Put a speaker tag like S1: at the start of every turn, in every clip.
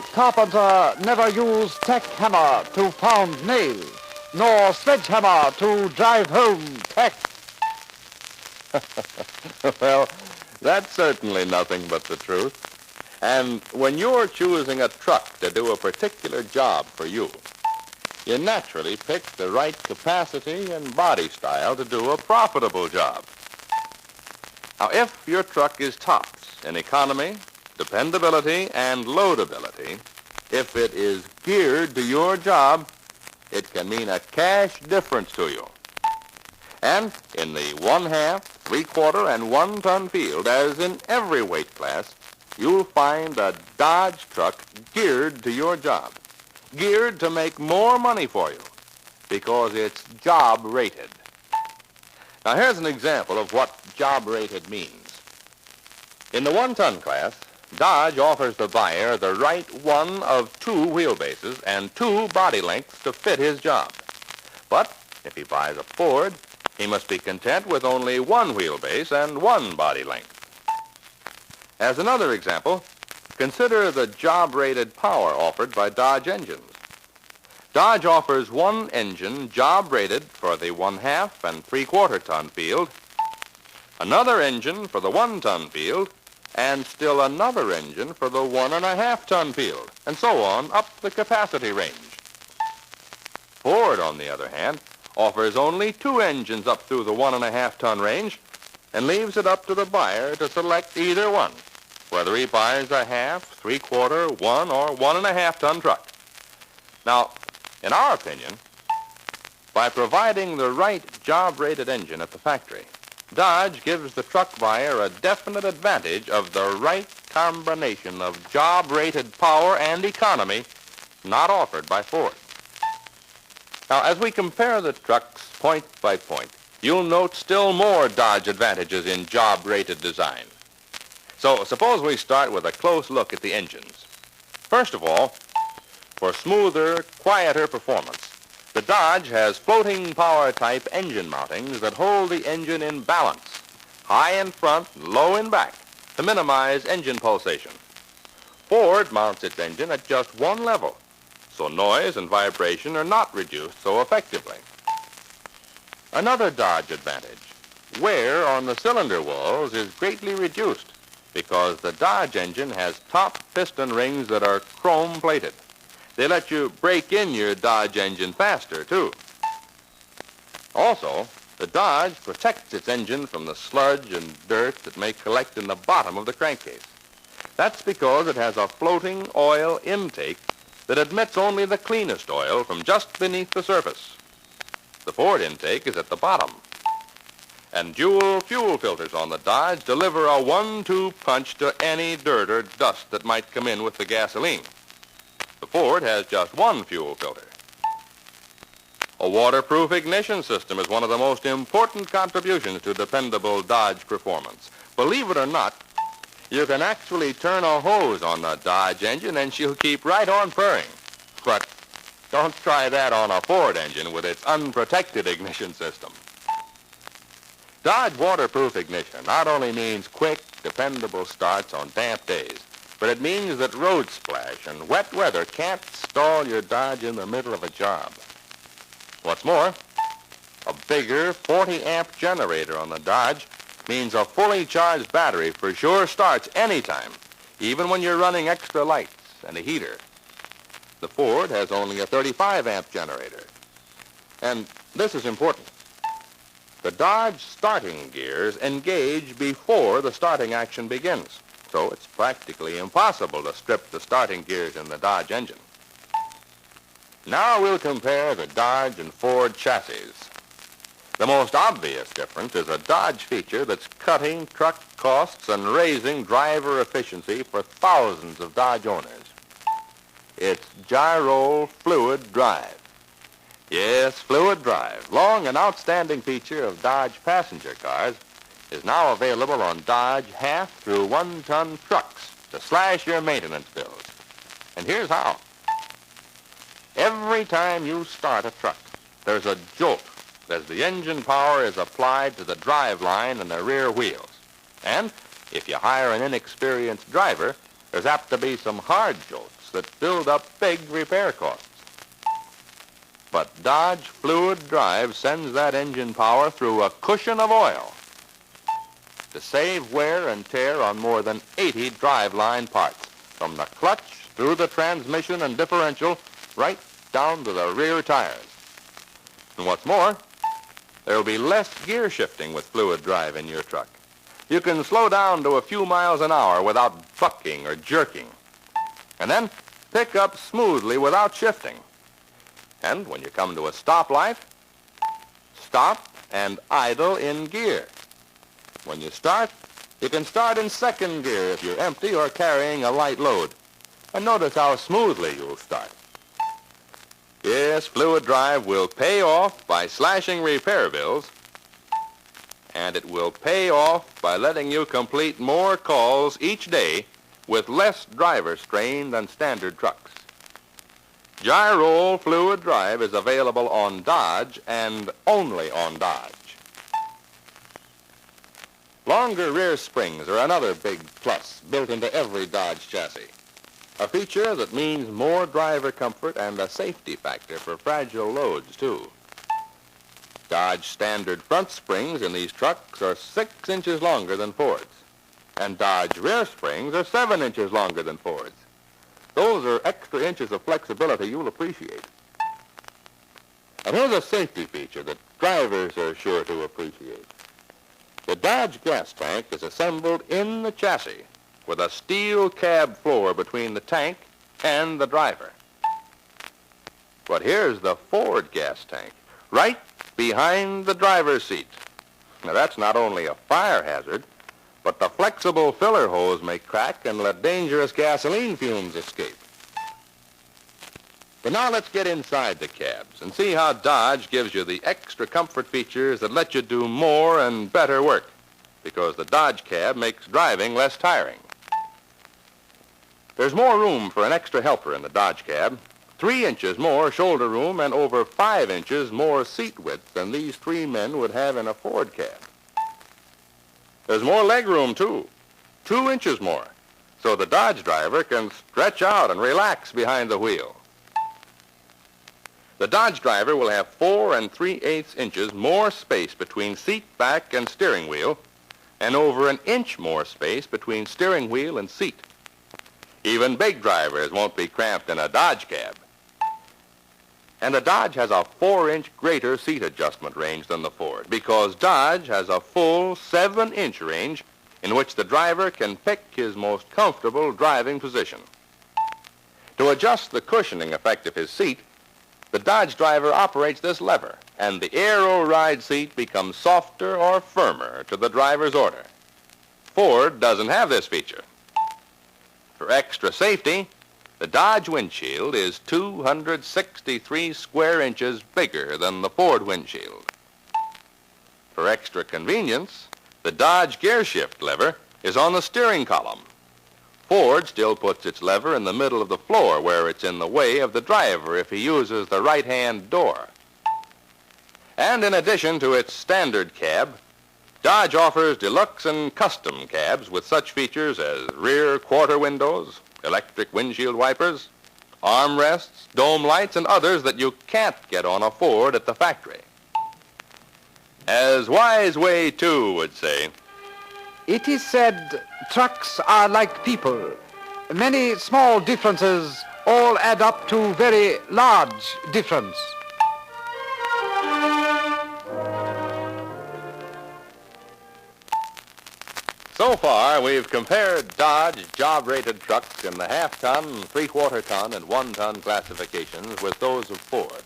S1: carpenter never used tack hammer to pound nail, nor sledgehammer to drive home tack.
S2: Well, that's certainly nothing but the truth. And when you're choosing a truck to do a particular job for you, you naturally pick the right capacity and body style to do a profitable job. Now, if your truck is tops in economy, dependability, and loadability, if it is geared to your job, it can mean a cash difference to you. And in the 1/2, 3/4, and 1-ton field, as in every weight class, you'll find a Dodge truck geared to your job, geared to make more money for you because it's job rated. Now, here's an example of what job rated means. In the 1-ton class, Dodge offers the buyer the right one of 2 wheelbases and 2 body lengths to fit his job. But if he buys a Ford, he must be content with only 1 wheelbase and 1 body length. As another example, consider the job-rated power offered by Dodge engines. Dodge offers 1 engine job-rated for the 1/2 and 3/4 ton field, another engine for the 1-ton field, and still another engine for the 1.5 ton field, and so on up the capacity range. Ford, on the other hand, offers only 2 engines up through the 1.5 ton range and leaves it up to the buyer to select either one, whether he buys a 1/2, 3/4, 1, or 1.5 ton truck. Now, in our opinion, by providing the right job-rated engine at the factory, Dodge gives the truck buyer a definite advantage of the right combination of job-rated power and economy not offered by Ford. Now, as we compare the trucks point by point, you'll note still more Dodge advantages in job-rated design. So suppose we start with a close look at the engines. First of all, for smoother, quieter performance, the Dodge has floating power type engine mountings that hold the engine in balance, high in front, low in back, to minimize engine pulsation. Ford mounts its engine at just one level, so noise and vibration are not reduced so effectively. Another Dodge advantage, wear on the cylinder walls is greatly reduced because the Dodge engine has top piston rings that are chrome-plated. They let you break in your Dodge engine faster, too. Also, the Dodge protects its engine from the sludge and dirt that may collect in the bottom of the crankcase. That's because it has a floating oil intake that admits only the cleanest oil from just beneath the surface. The Ford intake is at the bottom. And dual fuel filters on the Dodge deliver a 1-2 punch to any dirt or dust that might come in with the gasoline. The Ford has just 1 fuel filter. A waterproof ignition system is one of the most important contributions to dependable Dodge performance. Believe it or not, you can actually turn a hose on the Dodge engine and she'll keep right on purring. But don't try that on a Ford engine with its unprotected ignition system. Dodge waterproof ignition not only means quick, dependable starts on damp days, but it means that road splash and wet weather can't stall your Dodge in the middle of a job. What's more, a bigger 40-amp generator on the Dodge means a fully charged battery for sure starts anytime, even when you're running extra lights and a heater. The Ford has only a 35-amp generator. And this is important. The Dodge starting gears engage before the starting action begins, so it's practically impossible to strip the starting gears in the Dodge engine. Now we'll compare the Dodge and Ford chassis. The most obvious difference is a Dodge feature that's cutting truck costs and raising driver efficiency for thousands of Dodge owners. It's gyro fluid drive. Yes, fluid drive, long an outstanding feature of Dodge passenger cars, is now available on Dodge 1/2 through 1-ton trucks to slash your maintenance bills. And here's how. Every time you start a truck, there's a jolt as the engine power is applied to the drive line and the rear wheels. And if you hire an inexperienced driver, there's apt to be some hard jolts that build up big repair costs. But Dodge Fluid Drive sends that engine power through a cushion of oil to save wear and tear on more than 80 driveline parts, from the clutch through the transmission and differential right down to the rear tires. And what's more, there'll be less gear shifting with Fluid Drive in your truck. You can slow down to a few miles an hour without bucking or jerking, and then pick up smoothly without shifting. And when you come to a stoplight, stop and idle in gear. When you start, you can start in second gear if you're empty or carrying a light load. And notice how smoothly you'll start. Yes, Fluid Drive will pay off by slashing repair bills, and it will pay off by letting you complete more calls each day with less driver strain than standard trucks. Gyroll Fluid Drive is available on Dodge and only on Dodge. Longer rear springs are another big plus built into every Dodge chassis. A feature that means more driver comfort and a safety factor for fragile loads, too. Dodge standard front springs in these trucks are 6 inches longer than Ford's, and Dodge rear springs are 7 inches longer than Ford's. Those are extra inches of flexibility you'll appreciate. And here's a safety feature that drivers are sure to appreciate. The Dodge gas tank is assembled in the chassis with a steel cab floor between the tank and the driver. But here's the Ford gas tank, right behind the driver's seat. Now that's not only a fire hazard, but the flexible filler hose may crack and let dangerous gasoline fumes escape. But now let's get inside the cabs and see how Dodge gives you the extra comfort features that let you do more and better work, because the Dodge cab makes driving less tiring. There's more room for an extra helper in the Dodge cab, 3 inches more shoulder room and over 5 inches more seat width than these 3 men would have in a Ford cab. There's more leg room, too, 2 inches more, so the Dodge driver can stretch out and relax behind the wheel. The Dodge driver will have 4 3/8 inches more space between seat back and steering wheel, and over 1 inch more space between steering wheel and seat. Even big drivers won't be cramped in a Dodge cab. And the Dodge has a 4-inch greater seat adjustment range than the Ford, because Dodge has a full 7-inch range in which the driver can pick his most comfortable driving position. To adjust the cushioning effect of his seat, the Dodge driver operates this lever, and the Aero Ride seat becomes softer or firmer to the driver's order. Ford doesn't have this feature. For extra safety, the Dodge windshield is 263 square inches bigger than the Ford windshield. For extra convenience, the Dodge gear shift lever is on the steering column. Ford still puts its lever in the middle of the floor where it's in the way of the driver if he uses the right-hand door. And in addition to its standard cab, Dodge offers deluxe and custom cabs with such features as rear quarter windows, electric windshield wipers, armrests, dome lights, and others that you can't get on a Ford at the factory. As Wise Way 2 would say,
S1: It is said trucks are like people. Many small differences all add up to very large difference.
S2: so far we've compared Dodge job-rated trucks in the half-ton, 3/4-ton, and 1-ton classifications with those of Ford.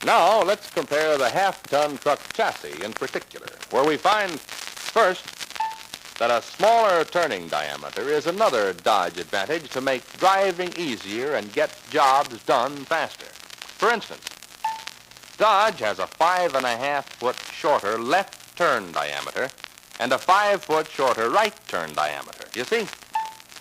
S2: Now let's compare the half-ton truck chassis in particular, where we find, first, that a smaller turning diameter is another Dodge advantage to make driving easier and get jobs done faster. For instance, Dodge has a 5.5-foot shorter left turn diameter and a 5-foot shorter right turn diameter. You see,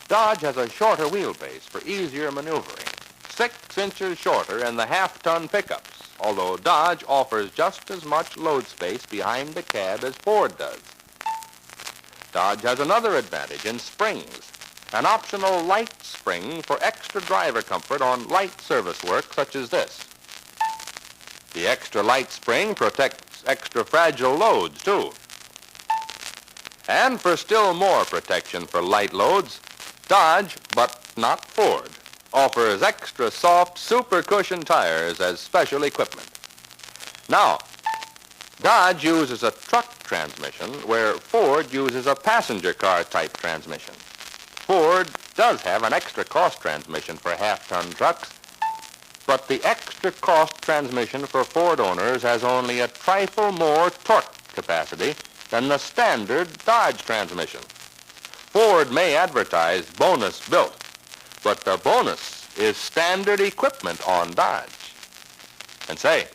S2: Dodge has a shorter wheelbase for easier maneuvering, 6 inches shorter in the half-ton pickups, although Dodge offers just as much load space behind the cab as Ford does. Dodge has another advantage in springs. an optional light spring for extra driver comfort on light service work such as this. The extra light spring protects extra fragile loads, too. And for still more protection for light loads, Dodge, but not Ford, offers extra soft super cushion tires as special equipment. Now, Dodge uses a truck transmission where Ford uses a passenger car type transmission. Ford does have an extra cost transmission for half-ton trucks, but the extra cost transmission for Ford owners has only a trifle more torque capacity than the standard Dodge transmission. Ford may advertise bonus built, but the bonus is standard equipment on Dodge. And say,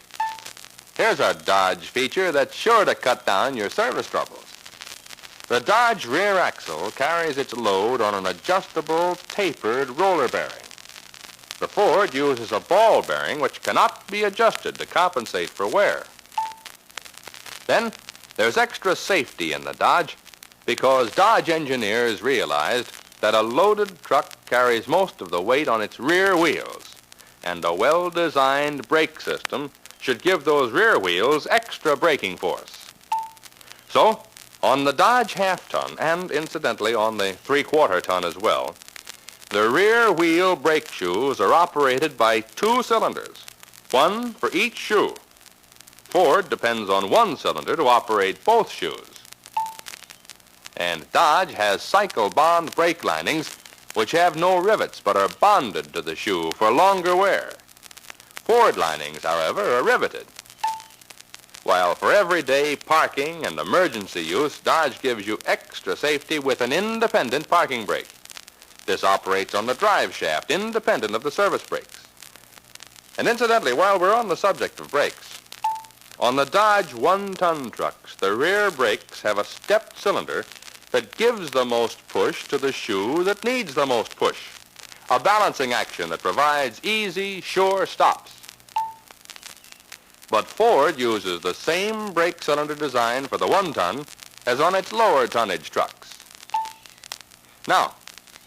S2: here's a Dodge feature that's sure to cut down your service troubles. The Dodge rear axle carries its load on an adjustable, tapered roller bearing. The Ford uses a ball bearing which cannot be adjusted to compensate for wear. Then, there's extra safety in the Dodge because Dodge engineers realized that a loaded truck carries most of the weight on its rear wheels, and a well-designed brake system should give those rear wheels extra braking force. So, on the Dodge half-ton, and incidentally on the three-quarter-ton as well, the rear wheel brake shoes are operated by 2 cylinders, one for each shoe. Ford depends on 1 cylinder to operate both shoes. And Dodge has cycle bond brake linings which have no rivets but are bonded to the shoe for longer wear. Ford linings, however, are riveted. While for everyday parking and emergency use, Dodge gives you extra safety with an independent parking brake. This operates on the drive shaft, independent of the service brakes. And incidentally, while we're on the subject of brakes, on the Dodge 1-ton trucks, the rear brakes have a stepped cylinder that gives the most push to the shoe that needs the most push, a balancing action that provides easy, sure stops. But Ford uses the same brake cylinder design for the 1-ton as on its lower tonnage trucks. Now,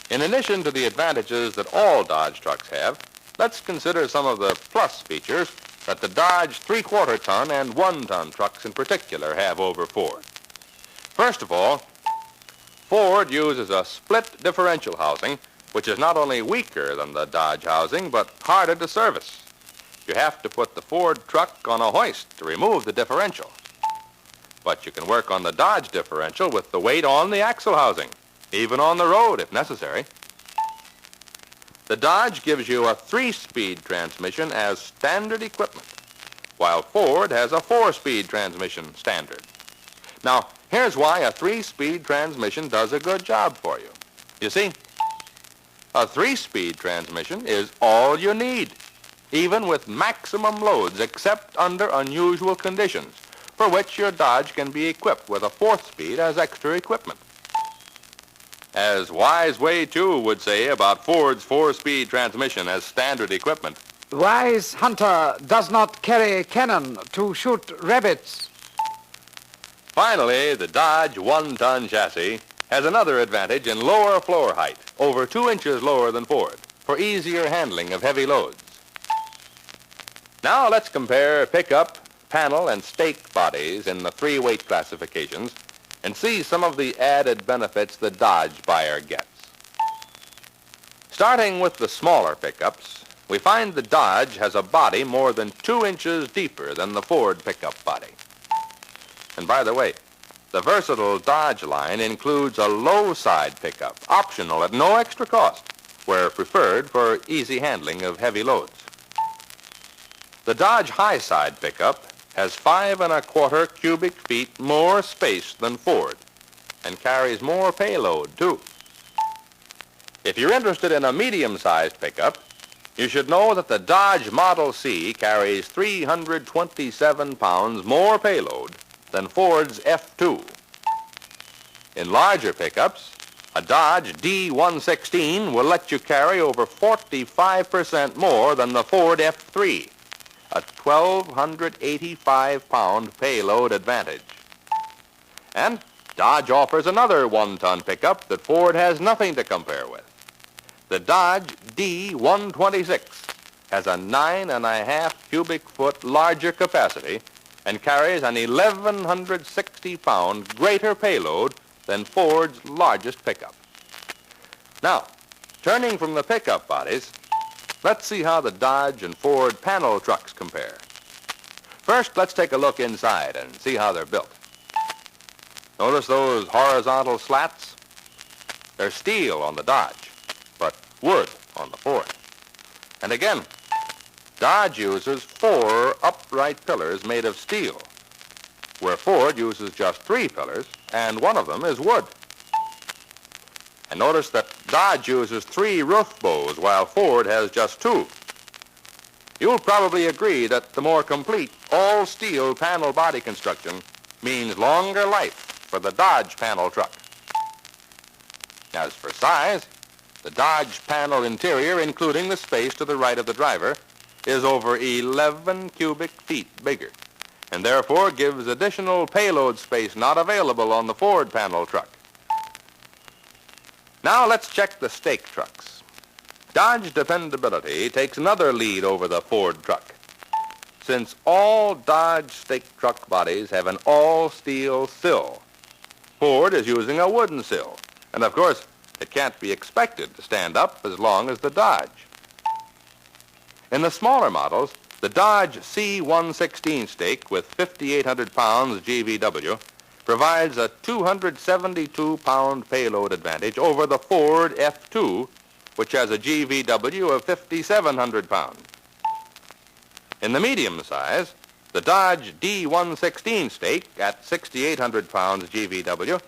S2: in addition to the advantages that all Dodge trucks have, let's consider some of the plus features that the Dodge 3/4-ton and 1-ton trucks in particular have over Ford. First of all, Ford uses a split differential housing, which is not only weaker than the Dodge housing, but harder to service. You have to put the Ford truck on a hoist to remove the differential. But you can work on the Dodge differential with the weight on the axle housing, even on the road if necessary. The Dodge gives you a 3-speed transmission as standard equipment, while Ford has a 4-speed transmission standard. Now, here's why a 3-speed transmission does a good job for you. You see, a 3-speed transmission is all you need, even with maximum loads except under unusual conditions, for which your Dodge can be equipped with a 4th speed as extra equipment. As Wise Way 2 would say about Ford's 4-speed transmission as standard equipment.
S1: Wise hunter does not carry cannon to shoot rabbits.
S2: Finally, the Dodge 1-ton chassis has another advantage in lower floor height, over 2 inches lower than Ford, for easier handling of heavy loads. Now let's compare pickup, panel, and stake bodies in the 3 weight classifications and see some of the added benefits the Dodge buyer gets. Starting with the smaller pickups, we find the Dodge has a body more than 2 inches deeper than the Ford pickup body. And by the way, the versatile Dodge line includes a low side pickup, optional at no extra cost, where preferred for easy handling of heavy loads. The Dodge high side pickup has 5 1/4 cubic feet more space than Ford and carries more payload, too. If you're interested in a medium-sized pickup, you should know that the Dodge Model C carries 327 pounds more payload than Ford's F2. In larger pickups, a Dodge D116 will let you carry over 45% more than the Ford F3. A 1,285-pound payload advantage. And Dodge offers another 1-ton pickup that Ford has nothing to compare with. The Dodge D126 has a 9.5 cubic foot larger capacity and carries an 1,160-pound greater payload than Ford's largest pickup. Now, turning from the pickup bodies, let's see how the Dodge and Ford panel trucks compare. First, let's take a look inside and see how they're built. Notice those horizontal slats? They're steel on the Dodge, but wood on the Ford. And again, Dodge uses 4 upright pillars made of steel, where Ford uses just 3 pillars, and one of them is wood. And notice that Dodge uses 3 roof bows, while Ford has just 2. You'll probably agree that the more complete all-steel panel body construction means longer life for the Dodge panel truck. As for size, the Dodge panel interior, including the space to the right of the driver, is over 11 cubic feet bigger, and therefore gives additional payload space not available on the Ford panel truck. Now let's check the stake trucks. Dodge dependability takes another lead over the Ford truck. Since all Dodge stake truck bodies have an all-steel sill, Ford is using a wooden sill, and of course, it can't be expected to stand up as long as the Dodge. In the smaller models, the Dodge C116 stake with 5,800 pounds GVW provides a 272-pound payload advantage over the Ford F2, which has a GVW of 5,700 pounds. In the medium size, the Dodge D116 stake at 6,800 pounds GVW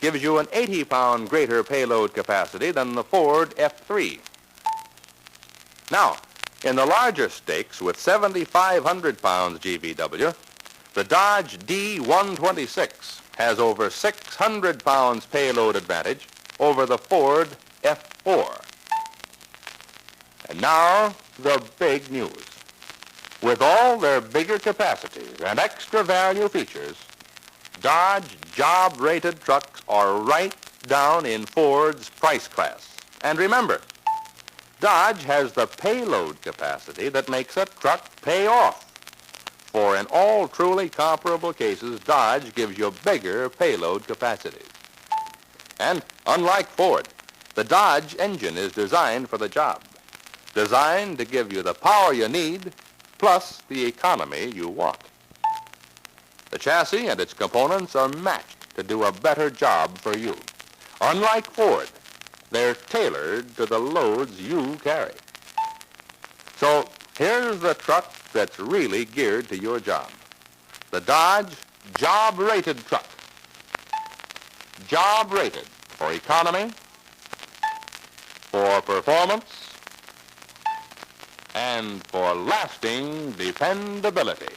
S2: gives you an 80-pound greater payload capacity than the Ford F3. Now, in the larger stakes with 7,500 pounds GVW, the Dodge D126 has over 600 pounds payload advantage over the Ford F4. And now, the big news. With all their bigger capacities and extra value features, Dodge job-rated trucks are right down in Ford's price class. And remember, Dodge has the payload capacity that makes a truck pay off. For in all truly comparable cases, Dodge gives you bigger payload capacities. And unlike Ford, the Dodge engine is designed for the job. Designed to give you the power you need, plus the economy you want. The chassis and its components are matched to do a better job for you. Unlike Ford, they're tailored to the loads you carry. So here's the truck that's really geared to your job. The Dodge job-rated truck. Job-rated for economy, for performance, and for lasting dependability.